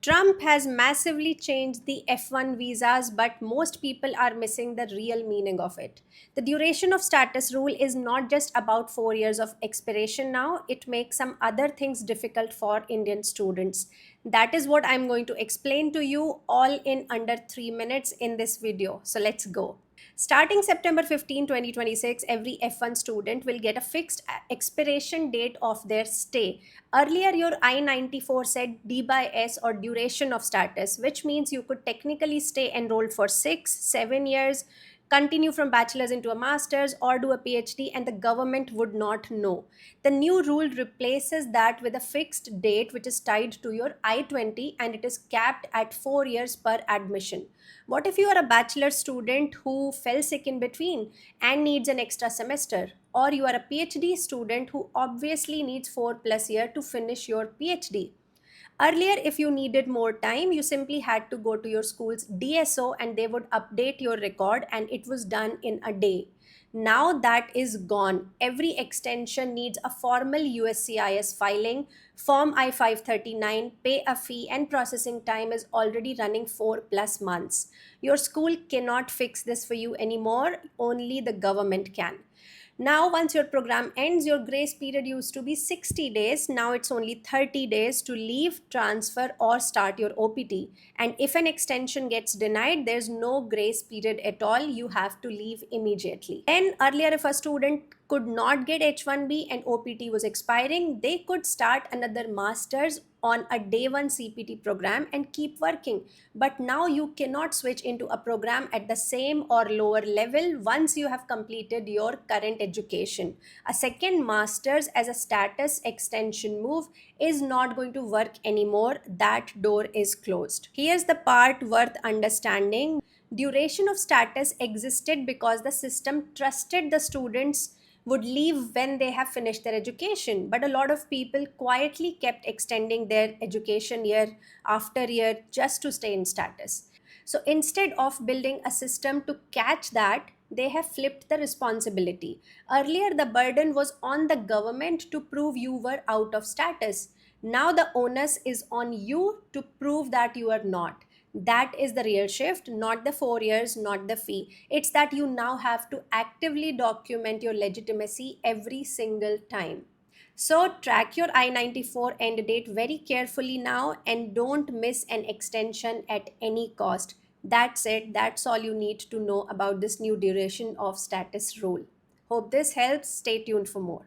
Trump has massively changed the F1 visas, but most people are missing the real meaning of it. The duration of status rule is not just about 4 years of expiration now, it makes some other things difficult for Indian students. That is what I'm going to explain to you all in under 3 minutes in this video. So let's go. Starting September 15, 2026, every F1 student will get a fixed expiration date of their stay. Earlier, your I-94 said D by S or duration of status, which means you could technically stay enrolled for 6, 7 years, continue from bachelor's into a master's, or do a PhD, and the government would not know. The new rule replaces that with a fixed date which is tied to your I-20 and it is capped at 4 years per admission. What if you are a bachelor student who fell sick in between and needs an extra semester? Or you are a PhD student who obviously needs 4+ years to finish your PhD. Earlier, if you needed more time, you simply had to go to your school's DSO and they would update your record, and it was done in a day. Now that is gone. Every extension needs a formal USCIS filing, Form I 539, pay a fee, and processing time is already running 4+ months. Your school cannot fix this for you anymore, only the government can. Now, once your program ends, your grace period used to be 60 days. Now it's only 30 days to leave, transfer, or start your OPT. And if an extension gets denied, there's no grace period at all. You have to leave immediately. And earlier, if a student could not get H1B and OPT was expiring, they could start another master's on a day one CPT program and keep working. But now you cannot switch into a program at the same or lower level once you have completed your current education. A second master's as a status extension move is not going to work anymore. That door is closed. Here's the part worth understanding. Duration of status existed because the system trusted the students would leave when they have finished their education. But a lot of people quietly kept extending their education year after year just to stay in status. So instead of building a system to catch that, they have flipped the responsibility. Earlier, the burden was on the government to prove you were out of status. Now, the onus is on you to prove that you are not. That is the real shift, not the 4 years, not the fee. It's that you now have to actively document your legitimacy every single time. So track your I-94 end date very carefully now and don't miss an extension at any cost. That's it. That's all you need to know about this new duration of status rule. Hope this helps. Stay tuned for more.